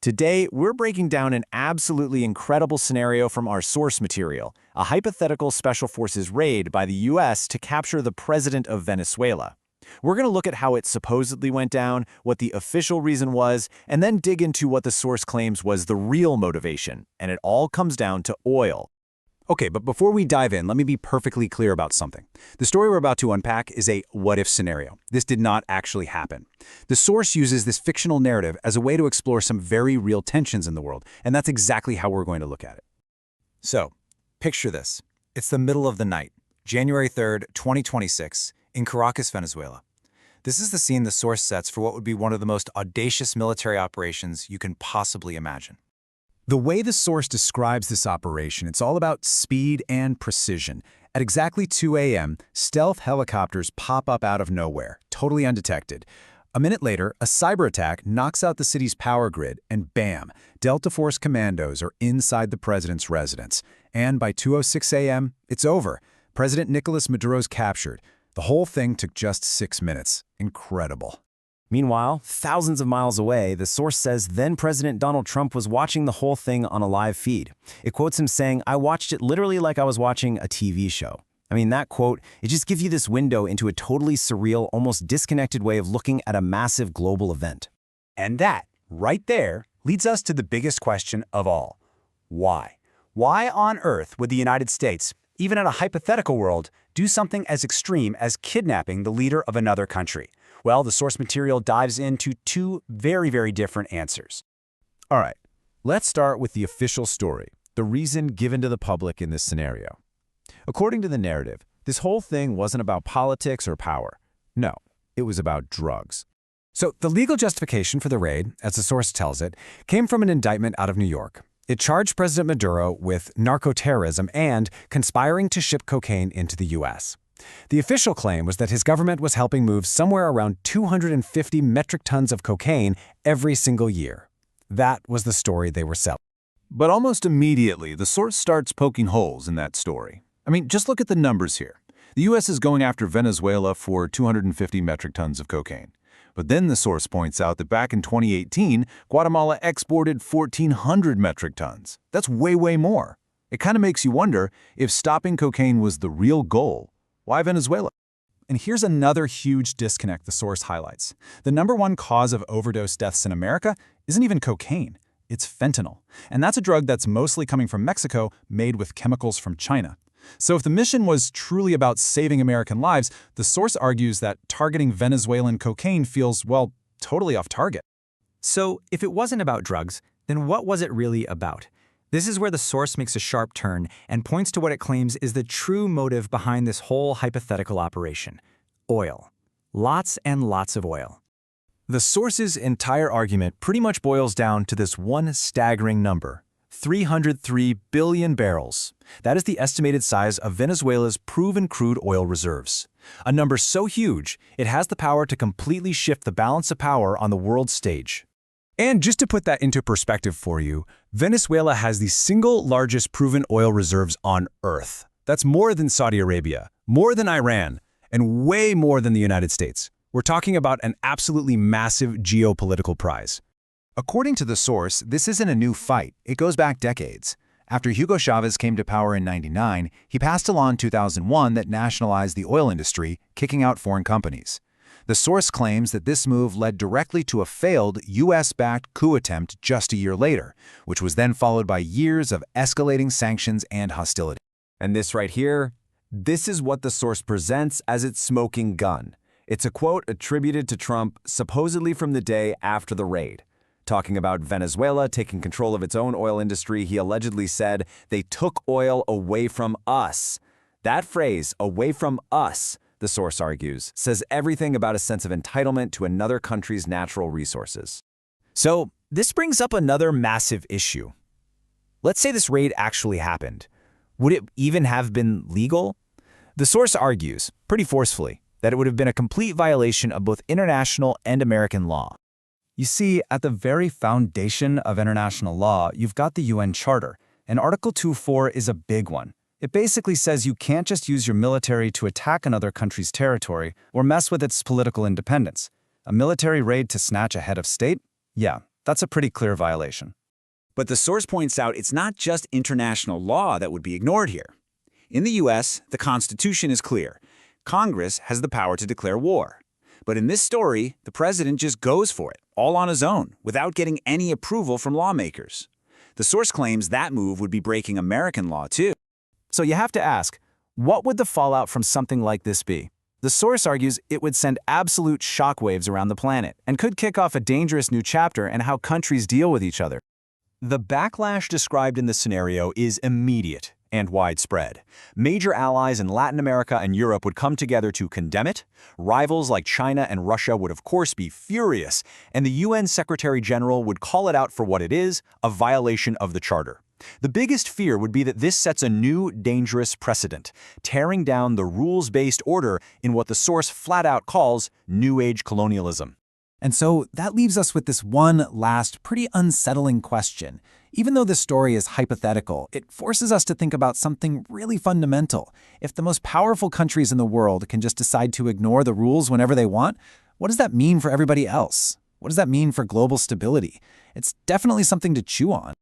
Today, we're breaking down an absolutely incredible scenario from our source material, a hypothetical special forces raid by the US to capture the president of Venezuela. We're going to look at how it supposedly went down, what the official reason was, and then dig into what the source claims was the real motivation, and it all comes down to oil. Okay, but before we dive in, let me be perfectly clear about something. The story we're about to unpack is a what-if scenario. This did not actually happen. The source uses this fictional narrative as a way to explore some very real tensions in the world, and that's exactly how we're going to look at it. So, picture this. It's the middle of the night, January 3rd, 2026, in Caracas, Venezuela. This is the scene the source sets for what would be one of the most audacious military operations you can possibly imagine. The way the source describes this operation, it's all about speed and precision. At exactly 2 a.m., stealth helicopters pop up out of nowhere, totally undetected. A minute later, a cyber attack knocks out the city's power grid, and bam, Delta Force commandos are inside the president's residence. And by 2:06 a.m., it's over. President Nicolas Maduro's captured. The whole thing took just 6 minutes. Incredible. Meanwhile, thousands of miles away, the source says then-President Donald Trump was watching the whole thing on a live feed. It quotes him saying, "I watched it literally like I was watching a TV show." I mean, that quote, it just gives you this window into a totally surreal, almost disconnected way of looking at a massive global event. And that, right there, leads us to the biggest question of all. Why? Why on earth would the United States, even in a hypothetical world, do something as extreme as kidnapping the leader of another country? Well, the source material dives into two very different answers. All right, let's start with the official story, the reason given to the public in this scenario. According to the narrative, this whole thing wasn't about politics or power. No, it was about drugs. So the legal justification for the raid, as the source tells it, came from an indictment out of New York. It charged President Maduro with narco-terrorism and conspiring to ship cocaine into the U.S. The official claim was that his government was helping move somewhere around 250 metric tons of cocaine every single year. That was the story they were selling. But almost immediately, the source starts poking holes in that story. I mean, just look at the numbers here. The U.S. is going after Venezuela for 250 metric tons of cocaine. But then the source points out that back in 2018, Guatemala exported 1,400 metric tons. That's way more. It kind of makes you wonder, if stopping cocaine was the real goal, why Venezuela? And here's another huge disconnect the source highlights. The #1 cause of overdose deaths in America isn't even cocaine, it's fentanyl. And that's a drug that's mostly coming from Mexico, made with chemicals from China. So if the mission was truly about saving American lives, the source argues that targeting Venezuelan cocaine feels, well, totally off target. So if it wasn't about drugs, then what was it really about? This is where the source makes a sharp turn and points to what it claims is the true motive behind this whole hypothetical operation: oil. Lots and lots of oil. The source's entire argument pretty much boils down to this one staggering number: 303 billion barrels. That is the estimated size of Venezuela's proven crude oil reserves. A number so huge, it has the power to completely shift the balance of power on the world stage. And just to put that into perspective for you, Venezuela has the single largest proven oil reserves on Earth. That's more than Saudi Arabia, more than Iran, and way more than the United States. We're talking about an absolutely massive geopolitical prize. According to the source, this isn't a new fight. It goes back decades. After Hugo Chavez came to power in '99, he passed a law in 2001 that nationalized the oil industry, kicking out foreign companies. The source claims that this move led directly to a failed US-backed coup attempt just a year later, which was then followed by years of escalating sanctions and hostility. And this right here, this is what the source presents as its smoking gun. It's a quote attributed to Trump supposedly from the day after the raid. Talking about Venezuela taking control of its own oil industry, he allegedly said, "They took oil away from us." That phrase, "away from us," the source argues, says everything about a sense of entitlement to another country's natural resources. So, this brings up another massive issue. Let's say this raid actually happened. Would it even have been legal? The source argues, pretty forcefully, that it would have been a complete violation of both international and American law. You see, at the very foundation of international law, you've got the UN Charter, and Article 2.4 is a big one. It basically says you can't just use your military to attack another country's territory or mess with its political independence. A military raid to snatch a head of state? Yeah, That's a pretty clear violation. But the source points out it's not just international law that would be ignored here. In the US, the Constitution is clear. Congress has the power to declare war. But in this story, the president just goes for it, all on his own, without getting any approval from lawmakers. The source claims that move would be breaking American law, too. So you have to ask, what would the fallout from something like this be? The source argues it would send absolute shockwaves around the planet and could kick off a dangerous new chapter in how countries deal with each other. The backlash described in this scenario is immediate and widespread. Major allies in Latin America and Europe would come together to condemn it. Rivals like China and Russia would of course be furious, and the UN Secretary General would call it out for what it is, a violation of the Charter. The biggest fear would be that this sets a new, dangerous precedent, tearing down the rules-based order in what the source flat-out calls New Age colonialism. And so that leaves us with this one last, pretty unsettling question. Even though this story is hypothetical, it forces us to think about something really fundamental. If the most powerful countries in the world can just decide to ignore the rules whenever they want, what does that mean for everybody else? What does that mean for global stability? It's definitely something to chew on.